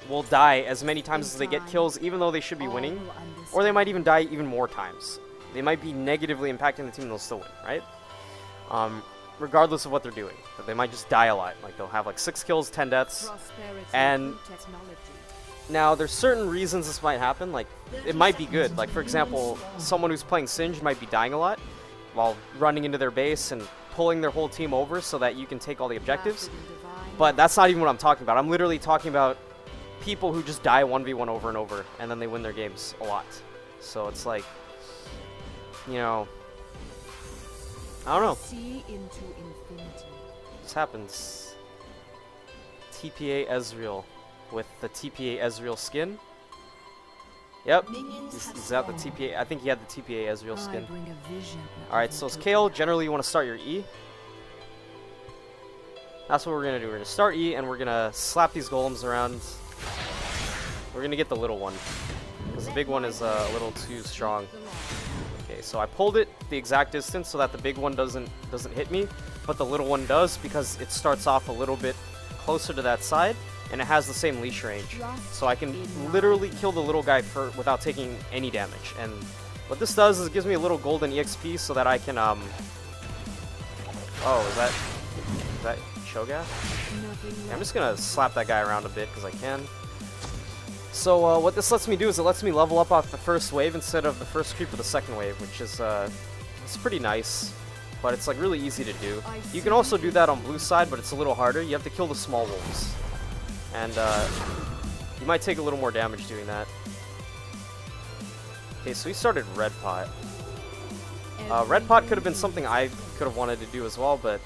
will die as many times as they get kills, even though they should be winning, or they might even die even more times. They might be negatively impacting the team and they'll still win, right? Regardless of what they're doing. But they might just die a lot. Like, they'll have like 6 kills, 10 deaths. And now, there's certain reasons this might happen. Like, it might be good. Like, for example, someone who's playing Singed might be dying a lot while running into their base and pulling their whole team over so that you can take all the objectives. But that's not even what I'm talking about. I'm literally talking about people who just die 1v1 over and over, and then they win their games a lot. So it's like, you know, I don't know. This happens. TPA Ezreal with the TPA Ezreal skin. Yep, he's at the TPA. I think he had the TPA Ezreal skin. Alright, so it's Kayle. Generally, you want to start your E. That's what we're going to do. We're going to start E, and we're going to slap these golems around. We're going to get the little one, because the big one is a little too strong. Okay, so I pulled it the exact distance so that the big one doesn't hit me, but the little one does, because it starts off a little bit closer to that side, and it has the same leash range. So I can literally kill the little guy without taking any damage. And what this does is it gives me a little golden EXP so that I can, oh, is that Cho'Gath? Yeah, I'm just gonna slap that guy around a bit because I can. So what this lets me do is it lets me level up off the first wave instead of the first creep of the second wave, which is it's pretty nice, but it's like really easy to do. You can also do that on blue side, but it's a little harder. You have to kill the small wolves, and you might take a little more damage doing that. Okay, so we started red pot. Red pot could have been something I could have wanted to do as well, but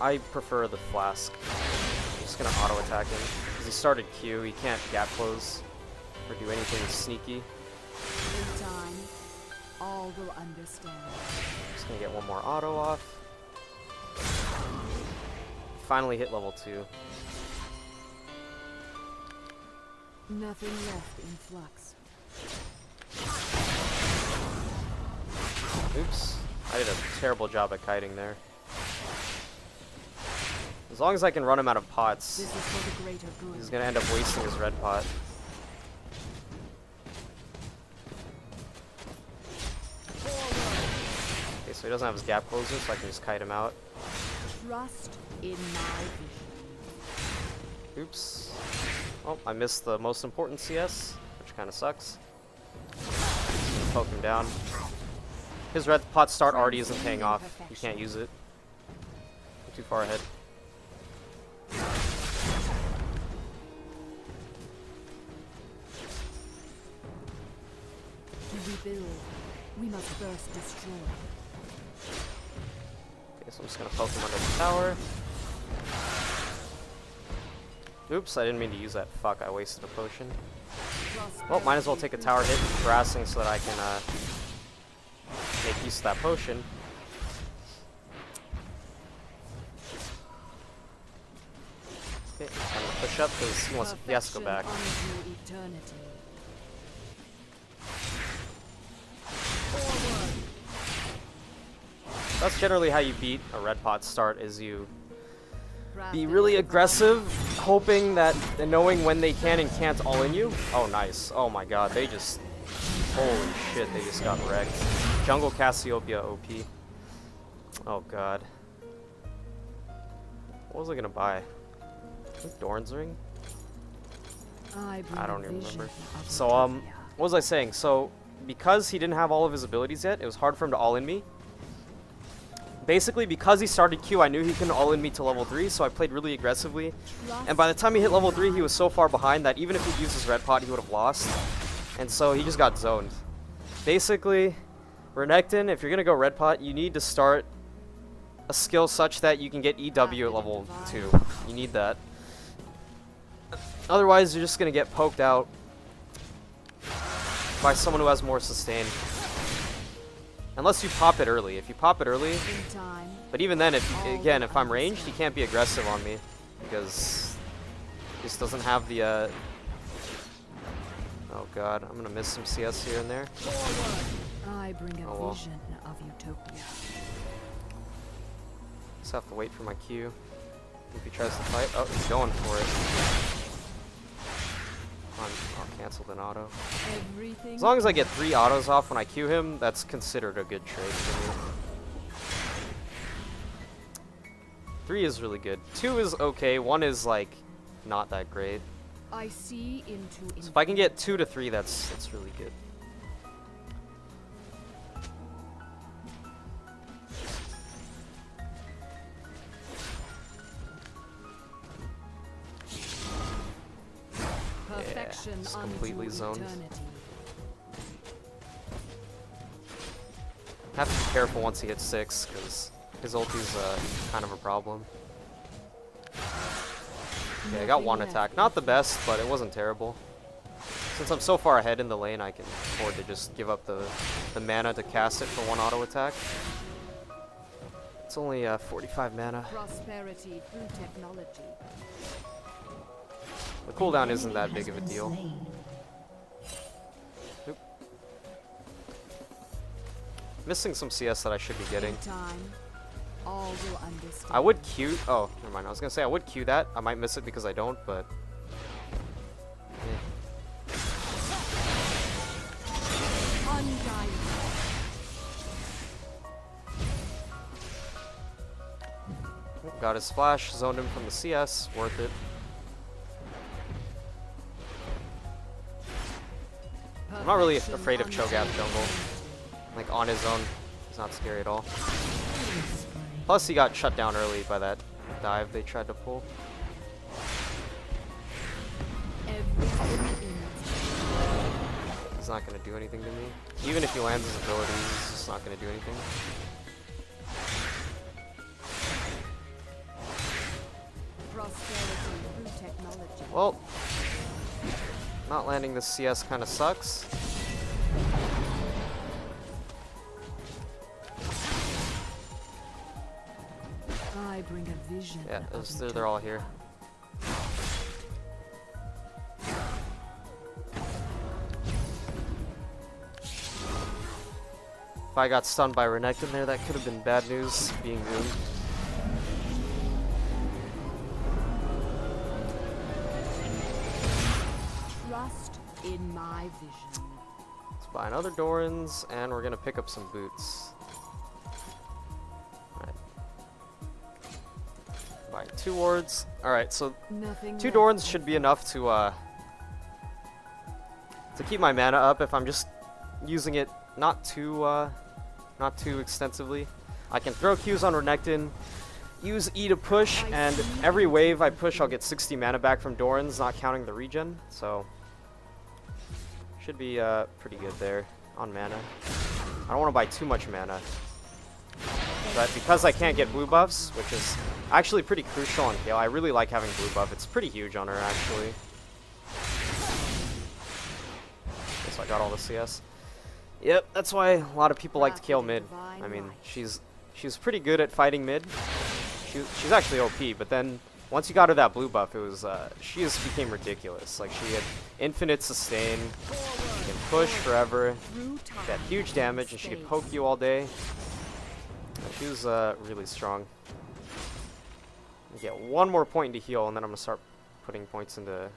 I prefer the flask. I'm just gonna auto attack him. He started Q, he can't gap close or do anything sneaky. In time, all will understand. Just gonna get one more auto off. Finally hit level 2. Nothing left in flux. Oops. I did a terrible job at kiting there. As long as I can run him out of pots, he's gonna end up wasting his red pot. Okay, so he doesn't have his gap closer, so I can just kite him out. Trust in my vision. Oops. Oh, I missed the most important CS, which kind of sucks. Poke him down. His red pot start already isn't paying off. You can't use it. I'm too far ahead. To rebuild, we must first destroy. Okay, so I'm just gonna poke him under the tower. Oops, I didn't mean to use that. Fuck, I wasted a potion. Well, might as well take a tower hit with harassing so that I can make use of that potion. Okay, I'm gonna push up because he has to go back. That's generally how you beat a red pot start, is you be really aggressive, hoping that, and knowing when they can and can't all in you. Oh, nice. Oh my god, they just, holy shit, they just got wrecked. Jungle Cassiopeia OP. Oh god. What was I gonna buy? I think Dorn's Ring? I don't even remember. So, what was I saying? So, because he didn't have all of his abilities yet, it was hard for him to all-in me. Basically, because he started Q, I knew he couldn't all-in me to level 3, so I played really aggressively. And by the time he hit level 3, he was so far behind that even if he'd used his red pot, he would have lost. And so he just got zoned. Basically, Renekton, if you're gonna go red pot, you need to start a skill such that you can get EW at level 2. You need that. Otherwise, you're just gonna get poked out by someone who has more sustain. Unless you pop it early. If you pop it early, but even then, if I'm ranged, he can't be aggressive on me because he just doesn't have the. Oh god, I'm gonna miss some CS here and there. I bring a vision of utopia. Just have to wait for my Q. If he tries to fight, oh, he's going for it. canceled an auto. Everything As long as I get 3 autos off when I Q him, that's considered a good trade for me. 3 is really good. 2 is okay. 1 is like not that great. I see into So if I can get 2 to 3, that's really good. perfection it's completely unto zoned. eternity. Have to be careful once he hits 6, because his ulti's kind of a problem. Yeah, I got 1 attack. Not the best, but it wasn't terrible. Since I'm so far ahead in the lane, I can afford to just give up the mana to cast it for 1 auto attack. It's only 45 mana. Prosperity through technology. The cooldown isn't that big of a deal. Oop. Missing some CS that I should be getting. Time, all will understand. I would Q. Oh, never mind. I was gonna say I would Q that. I might miss it because I don't, but. Undying. Got his flash, zoned him from the CS. Worth it. I'm not really afraid of Cho'Gath jungle. Like on his own, he's not scary at all. Plus, he got shut down early by that dive they tried to pull. He's not gonna do anything to me. Even if he lands his ability, he's just not gonna do anything. Well, not landing the CS kind of sucks. I bring a vision. Yeah, they're all here. If I got stunned by Renekton there, that could have been bad news, being zoomed. Trust in my vision. Let's buy another Doran's, and we're gonna pick up some boots. Alright. Buy 2 wards. Alright, so Nothing 2 left. Doran's should be enough to keep my mana up if I'm just using it not too extensively. I can throw Qs on Renekton, use E to push, and every wave I push I'll get 60 mana back from Doran's, not counting the regen, so should be pretty good there on mana. I don't want to buy too much mana, but because I can't get blue buffs, which is actually pretty crucial on Kayle, I really like having blue buff. It's pretty huge on her actually. So I got all the CS. Yep, that's why a lot of people like to Kayle mid. I mean, she's pretty good at fighting mid. She's actually OP, but then once you got her that blue buff, it was she just became ridiculous. Like she had infinite sustain, she can push forever, get huge damage, and she could poke you all day. She was really strong. Get 1 more point into heal, and then I'm gonna start putting points into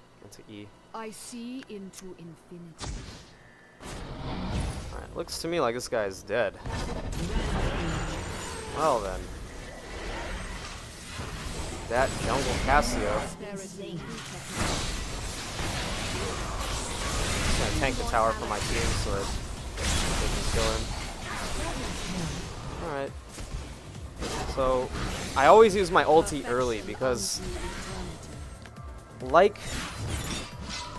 E. I see into infinity. Alright, looks to me like this guy is dead. Well then. That jungle Cassio. Just gonna tank the tower for my team so that they can kill him. Alright. So, I always use my ulti early because, like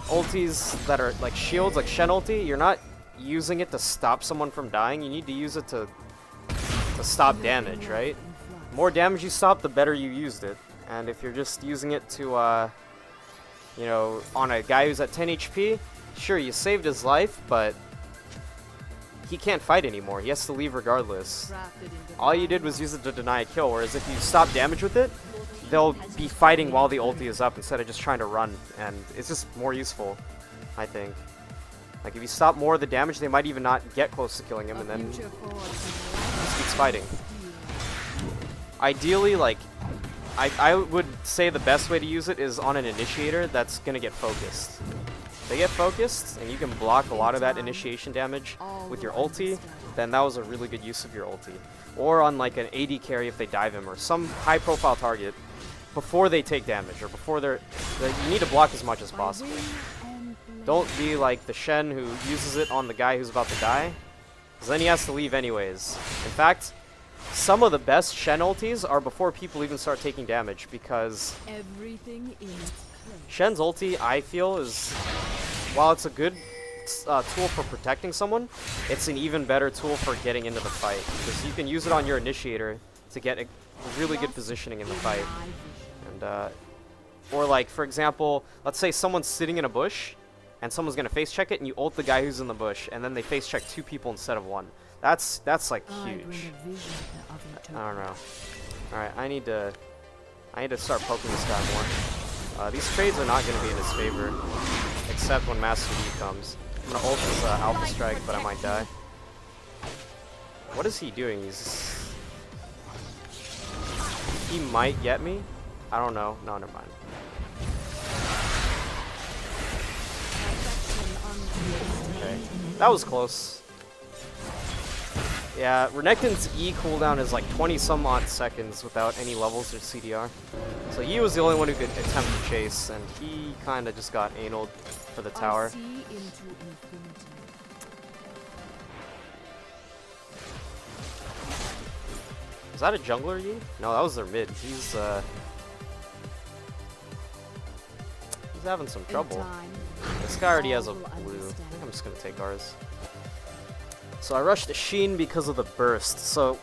ultis that are like shields, like Shen ulti, you're not using it to stop someone from dying, you need to use it to stop damage, right? The more damage you stop, the better you used it. And if you're just using it to, you know, on a guy who's at 10 HP, sure, you saved his life, but he can't fight anymore. He has to leave regardless. All you did was use it to deny a kill, whereas if you stop damage with it, they'll be fighting while the ulti is up instead of just trying to run, and it's just more useful, I think. Like, if you stop more of the damage, they might even not get close to killing him, and then he just keeps fighting. Ideally, like, I would say the best way to use it is on an initiator that's gonna get focused. they get focused and you can block a lot of that initiation damage with your ulti, then that was a really good use of your ulti. Or on like an AD carry if they dive him, or some high profile target before they take damage, or before you need to block as much as possible. Don't be like the Shen who uses it on the guy who's about to die, because then he has to leave anyways. In fact, some of the best Shen ultis are before people even start taking damage, because Shen's ulti, I feel, is, while it's a good tool for protecting someone, it's an even better tool for getting into the fight, because you can use it on your initiator to get a really good positioning in the fight. And or like, for example, let's say someone's sitting in a bush and someone's gonna face check it, and you ult the guy who's in the bush, and then they face check 2 people instead of 1. That's like huge. I don't know. All right, I need to start poking this guy more. These trades are not gonna be in his favor, except when Master Yi comes. I'm gonna ult his Alpha Strike, but I might die. What is he doing? He might get me. I don't know. No, never mind. Okay, that was close. Yeah, Renekton's E cooldown is like 20 some odd seconds without any levels or CDR. So he was the only one who could attempt to chase, and he kind of just got analed for the tower. Is that a jungler Yi? No, that was their mid. He's having some trouble. This guy already has a blue. I think I'm just gonna take ours. So I rushed the Sheen because of the burst. So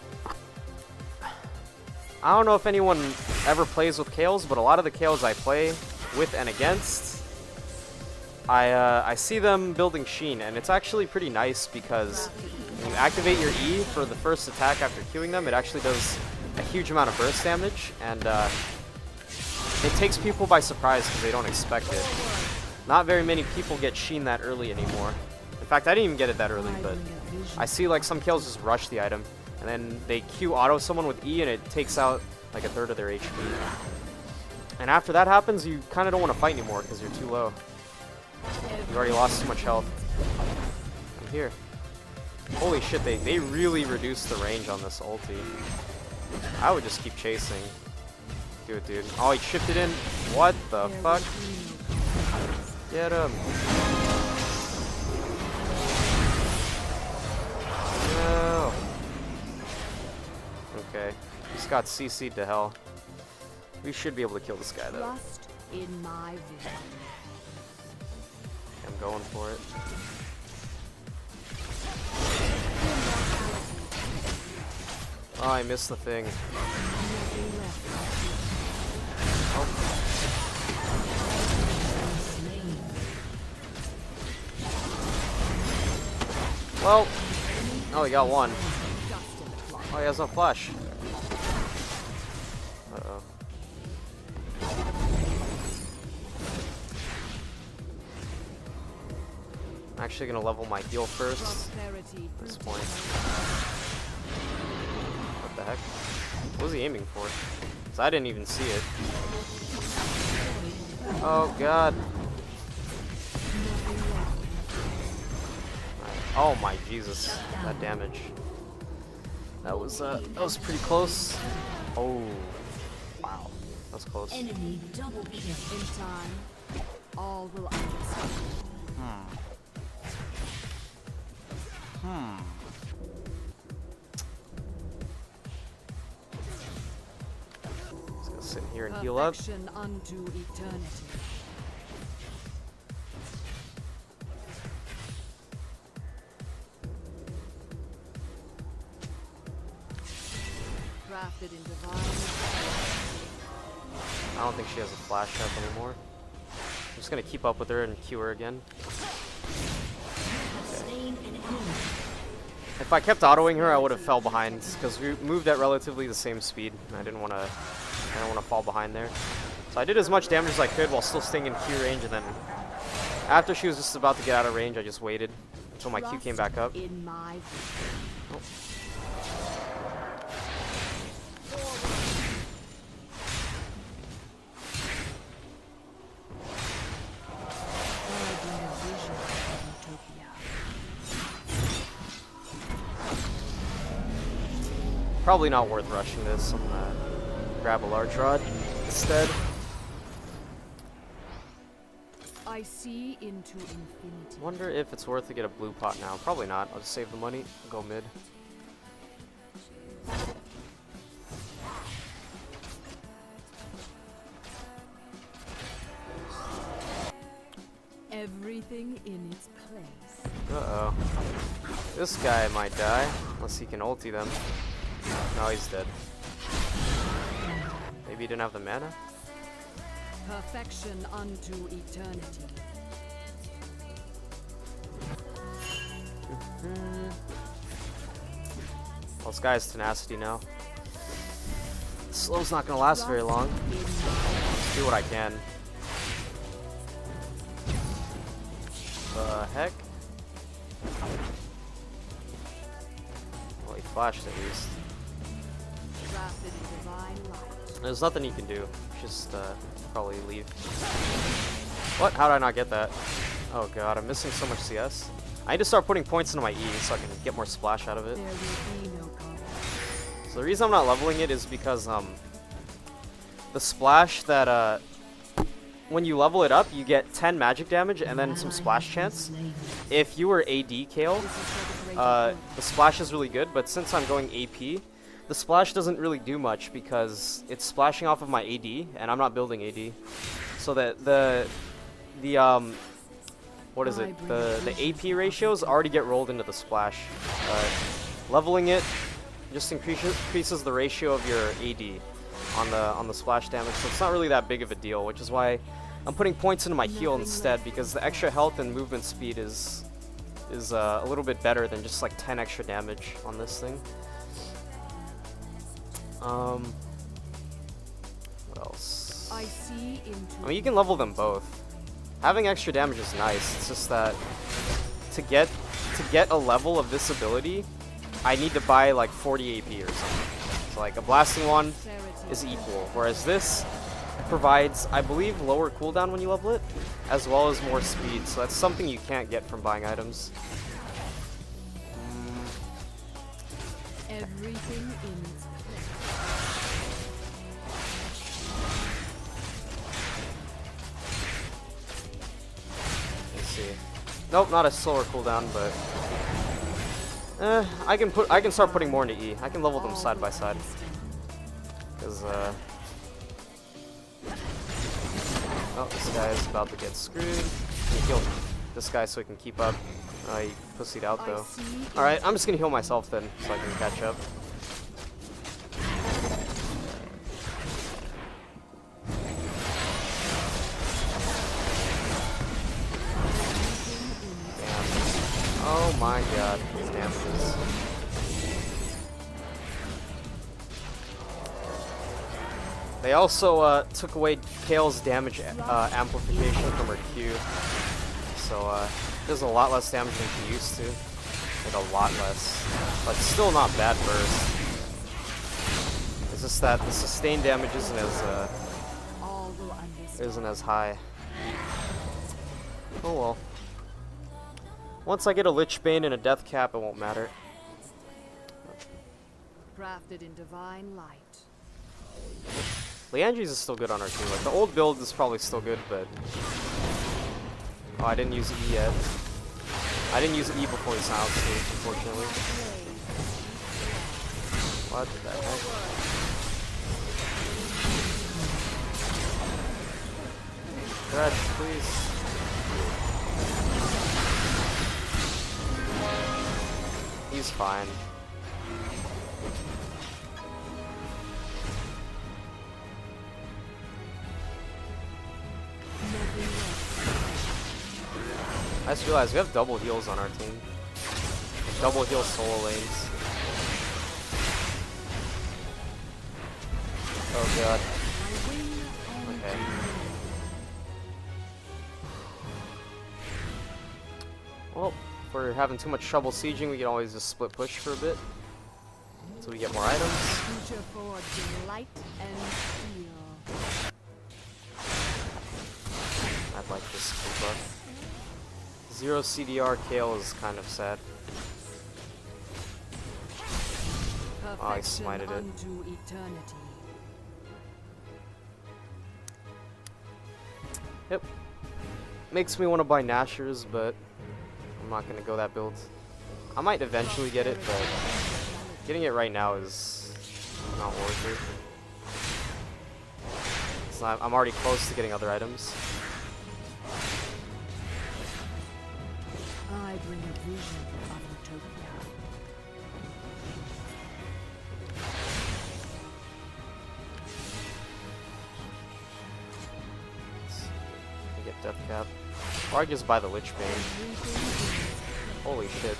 I don't know if anyone ever plays with Kayles, but a lot of the Kayles I play with and against, I see them building Sheen, and it's actually pretty nice because when you activate your E for the first attack after queuing them, it actually does a huge amount of burst damage, and it takes people by surprise because they don't expect it. Not very many people get Sheen that early anymore. In fact, I didn't even get it that early, but I see like some Kayles just rush the item, and then they Q auto someone with E, and it takes out like a third of their HP. And after that happens, you kind of don't want to fight anymore because you're too low. You already lost too much health. I'm here. Holy shit, they really reduced the range on this ulti. I would just keep chasing. Do it, dude. Oh, he shifted in. What the fuck? Get him. No. Okay. Just got CC'd to hell. We should be able to kill this guy, though. I'm going for it. Oh, I missed the thing. Oh. Well, oh, he got one. Oh, he has no flash. Uh-oh. I'm actually gonna level my heal first at this point. What the heck? What was he aiming for? Because I didn't even see it. Oh god. Oh my Jesus, that damage. That was pretty close. Oh, wow, that was close. Enemy double kill. In time, all will understand. Just gonna sit here and heal up. Unto eternity. Crafted in divine. I don't think she has a flash up anymore. I'm just gonna keep up with her and queue her again. Okay. If I kept autoing her, I would have fell behind because we moved at relatively the same speed, and I didn't want to fall behind there. So I did as much damage as I could while still staying in Q range, and then after she was just about to get out of range, I just waited until my Q came back up. Oh. Probably not worth rushing this. I'm gonna grab a large rod instead. I see into infinity. Wonder if it's worth to get a blue pot now. Probably not. I'll just save the money. Go mid. Everything in its place. Uh-oh. This guy might die, unless he can ulti them. No, he's dead. Maybe he didn't have the mana? Perfection unto eternity. Well, this guy's tenacity now. Slow's not gonna last very long. Let's do what I can. The heck? Well, he flashed at least. Crafted in divine light. There's nothing you can do. Just probably leave. What? How did I not get that? Oh god, I'm missing so much CS. I need to start putting points into my E so I can get more splash out of it. There will be no combat. So the reason I'm not leveling it is because the splash that when you level it up, you get 10 magic damage and then some splash chance. If you were AD Kayle, the splash is really good, but since I'm going AP, the splash doesn't really do much because it's splashing off of my AD, and I'm not building AD. So that the what is it? The AP ratios already get rolled into the splash. Leveling it just increases the ratio of your AD on the splash damage, so it's not really that big of a deal, which is why I'm putting points into my heal instead, because the extra health and movement speed is a little bit better than just like 10 extra damage on this thing. What else? I see into I mean, you can level them both. Having extra damage is nice. It's just that to get a level of this ability, I need to buy like 40 AP or something. So like a blasting one is equal, whereas this provides, I believe, lower cooldown when you level it, as well as more speed. So that's something you can't get from buying items. everything in its place. Let's see. Nope, not a slower cooldown, but I can start putting more into E. I can level them side by side. Because oh, this guy is about to get screwed. He killed this guy so he can keep up. He pussied out though. Alright, I'm just gonna heal myself then so I can catch up. Damn. Oh my god, these damages. They also took away Kayle's damage amplification from her Q. So there's a lot less damage than she used to. Like a lot less. But still not bad burst. It's just that the sustained damage isn't as high. Oh well. Once I get a Lich Bane and a Death Cap, it won't matter. Crafted in divine light. Leandri's is still good on our team. Like the old build is probably still good, but oh, I didn't use E yet. I didn't use E before he silenced me, unfortunately. What the heck? Scratch, please. He's fine. I just realized we have double heals on our team. Double heal solo lanes. Oh god. Okay. Well, if we're having too much trouble sieging, we can always just split push for a bit. So we get more items. Future forged in light and steel. I'd like this cool buff. 0 CDR Kayle is kind of sad. Oh, I smited it. Unto eternity. Yep. Makes me want to buy Nashers, but I'm not gonna go that build. I might eventually get it, but getting it right now is not worth it. It's not, I'm already close to getting other items. I bring a vision of utopia. I get Death Cap. Or I just buy the Lich Bane. Holy shit.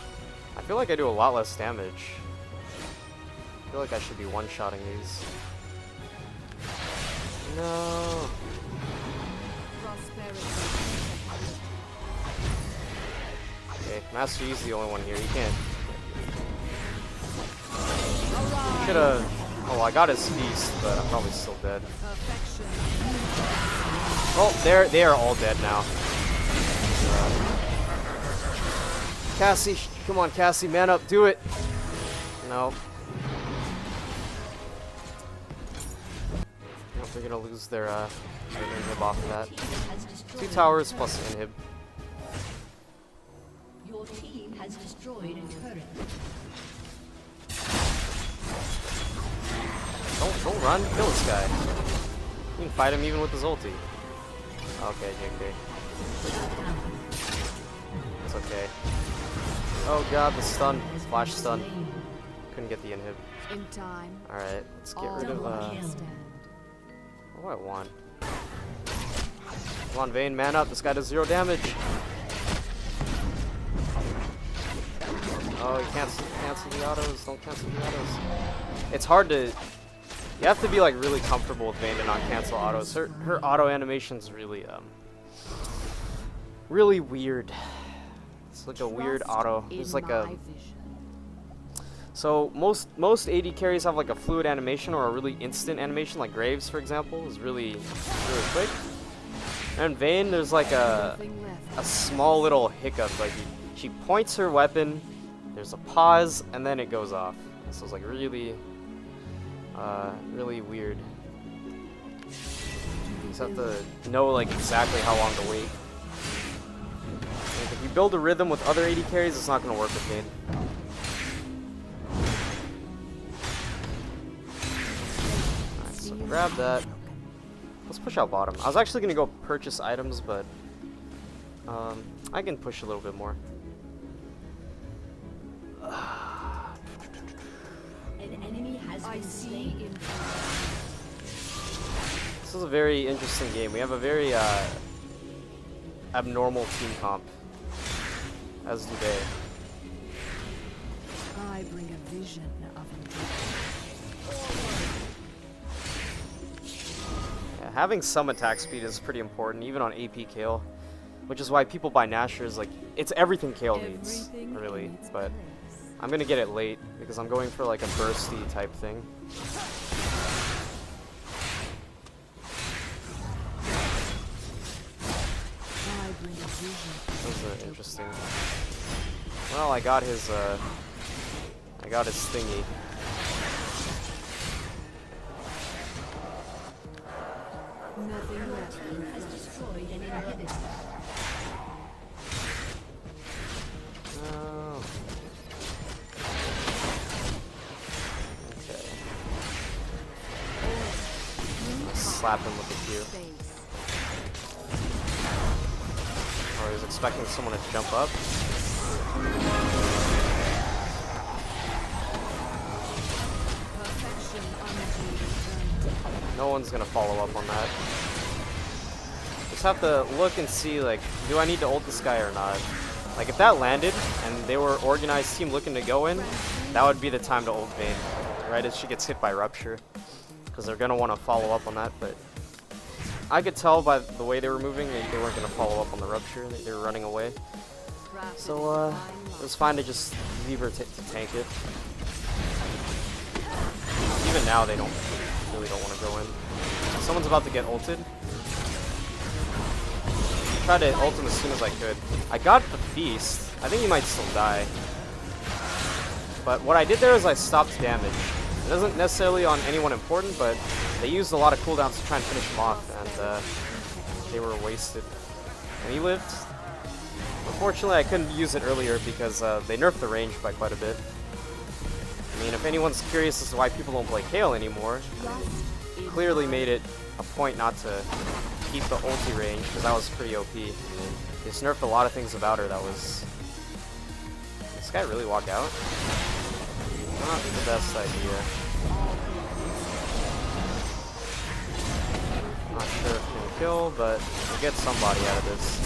I feel like I do a lot less damage. I feel like I should be one-shotting these. No. Okay, Master Yi's the only one here. He can't. Should've. Oh, I got his feast, but I'm probably still dead. Oh, they are all dead now. Cassie, come on, Cassie, man up, do it. No. Nope, they're gonna lose their inhib off of that. 2 towers plus inhib. Your team has destroyed a turret. Don't run, kill this guy. You can fight him even with his ulti. Okay, JK. It's okay. Oh god, the stun. Flash stun. Couldn't get the inhib. In time. Alright, let's get rid of what do I want? Come on, Vayne, man up. This guy does 0 damage. Oh, you cancel the autos. Don't cancel the autos. It's hard to. You have to be like really comfortable with Vayne to not cancel autos. Her auto animation's really really weird. It's like a weird auto. It's like a. So most AD carries have like a fluid animation or a really instant animation, like Graves, for example, is really quick. And Vayne, there's like a small little hiccup. Like she points her weapon, there's a pause, and then it goes off. So it's like really weird. You just have to know like exactly how long to wait. Like, if you build a rhythm with other AD carries, it's not going to work with Vayne. Alright, so grab that. Let's push out bottom. I was actually going to go purchase items, but I can push a little bit more. An enemy has been slain. This is a very interesting game. We have a very abnormal team comp, as do they. I bring a vision of Yeah, having some attack speed is pretty important, even on AP Kayle, which is why people buy Nashers. Like, it's everything Kayle needs, really. But I'm gonna get it late because I'm going for like a bursty type thing. That's interesting. Well, I got his thingy. nothing left. Has destroyed an inhibitor. Oh. Okay. Slap him with the Q. Oh, he was expecting someone to jump up. No one's gonna follow up on that. Just have to look and see, like, do I need to ult this guy or not? Like, if that landed and they were organized team looking to go in, that would be the time to ult Vayne, right as she gets hit by Rupture, because they're gonna want to follow up on that. But I could tell by the way they were moving, they weren't gonna follow up on the Rupture. They were running away. So it was fine to just leave her to tank it. Even now, they really don't want to go in. Someone's about to get ulted. I tried to ult him as soon as I could. I got the feast. I think he might still die. But what I did there is I stopped damage. isn't necessarily on anyone important, but they used a lot of cooldowns to try and finish him off, and they were wasted. And he lived. Unfortunately, I couldn't use it earlier because they nerfed the range by quite a bit. I mean, if anyone's curious as to why people don't play Kayle anymore, clearly made it a point not to keep the ulti range, because that was pretty OP. They just nerfed a lot of things about her that was... Did this guy really walk out? Not the best idea. Not sure if he can kill, but we'll get somebody out of this.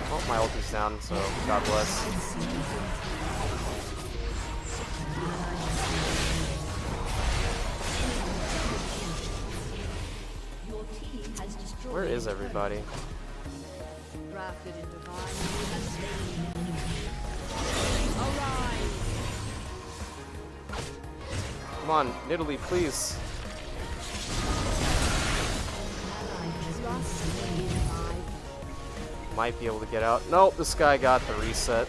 Oh, my ulti's down, so God bless. Where is everybody? Drafted into Come on, Nidalee, please. Might be able to get out. Nope, this guy got the reset.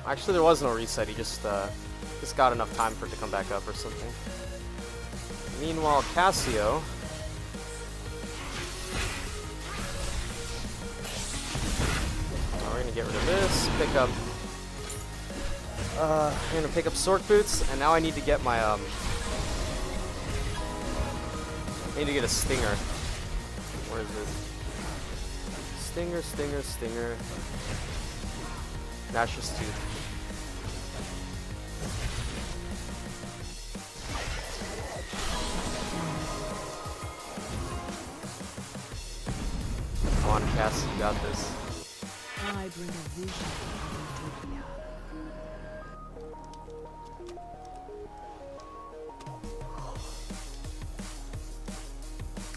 Actually, there was no reset. He just got enough time for it to come back up or something. Meanwhile, Cassio. Oh, we're gonna get rid of this. Pick up. I'm gonna pick up Sork Boots, and now I need to get my I need to get a Stinger. Where is it? Stinger, Stinger, Stinger. Nasus Tooth. Come on, Cass, you got this. I bring a vision of utopia.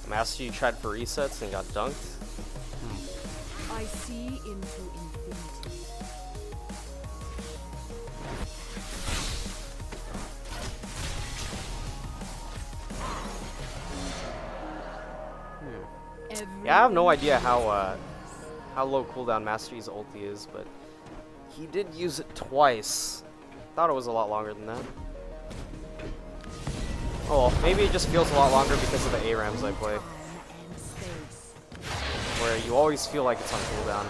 Master, you tried for resets and got dunked. I see into infinity. Yeah, I have no idea how low cooldown Mastery's ulti is, but he did use it twice. Thought it was a lot longer than that. Oh, well, maybe it just feels a lot longer because of the ARAMs I play, where you always feel like it's on cooldown.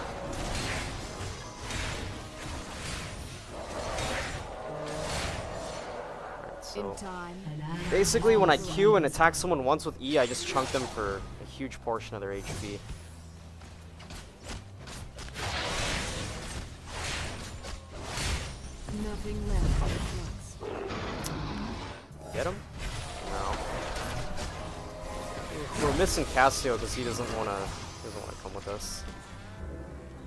Alright, so basically when I Q and attack someone once with E, I just chunk them for a huge portion of their HP. Nothing left. Get him? No. We're missing Cassio because he doesn't want to come with us.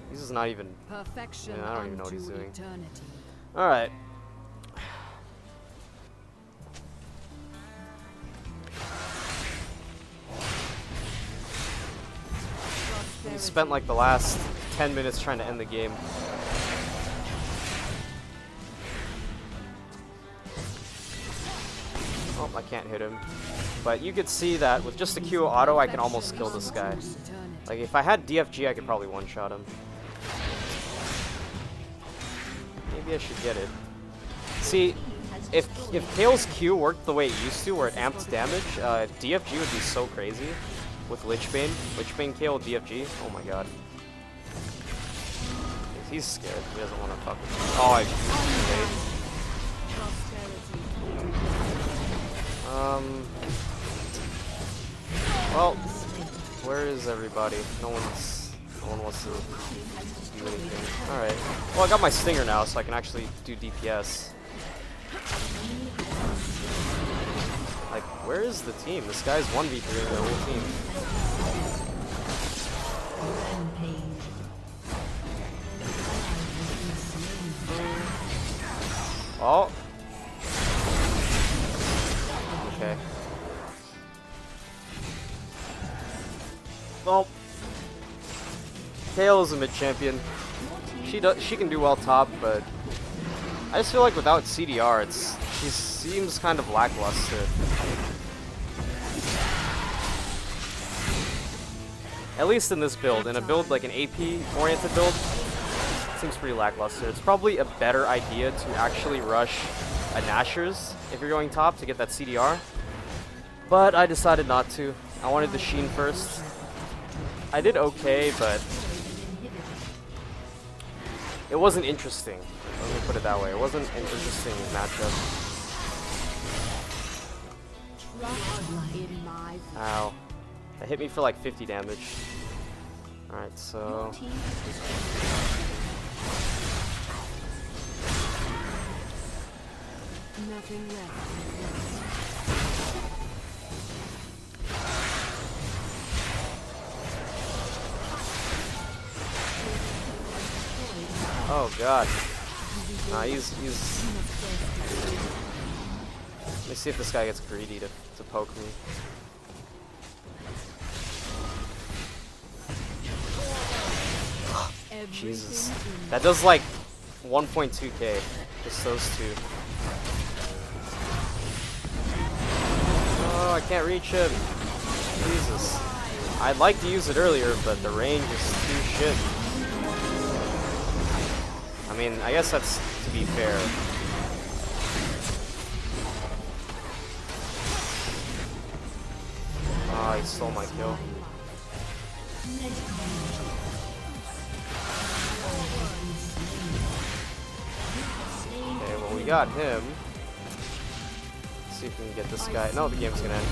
He's just not even. Perfection. Yeah, I don't even know what he's doing. Eternity. All right. He spent like the last 10 minutes trying to end the game. Oh, I can't hit him. But you could see that with just a Q auto, I can almost kill this guy. Like, if I had DFG, I could probably one-shot him. Maybe I should get it. See, if Kayle's Q worked the way it used to, where it amped damage, DFG would be so crazy. With Lichbane. Lichbane Kayle with DFG. Oh my god. He's scared. He doesn't want to fuck with me. Oh, I well, where is everybody? No one wants to do anything. Alright. Well, I got my Stinger now, so I can actually do DPS. Like, where is the team? This guy's 1v3 the whole team. Oh. Okay. Well, Kayle is a mid champion. She can do well top, but I just feel like without CDR, she seems kind of lackluster. At least in this build. In a build like an AP oriented build, seems pretty lackluster. It's probably a better idea to actually rush a Nashor's if you're going top to get that CDR. But I decided not to. I wanted the Sheen first. I did okay, but it wasn't interesting. Let me put it that way. It wasn't an interesting matchup. Ow. That hit me for like 50 damage. Alright, so... Nothing left. Oh god. Nah, he's... Let me see if this guy gets greedy to poke me. Jesus. That does like 1.2k. Just those two. Oh, I can't reach him. Jesus. I'd like to use it earlier, but the range is too shit. I mean, I guess that's to be fair. Oh, he stole my kill. Okay, well we got him. Let's see if we can get this guy. No, the game's gonna end.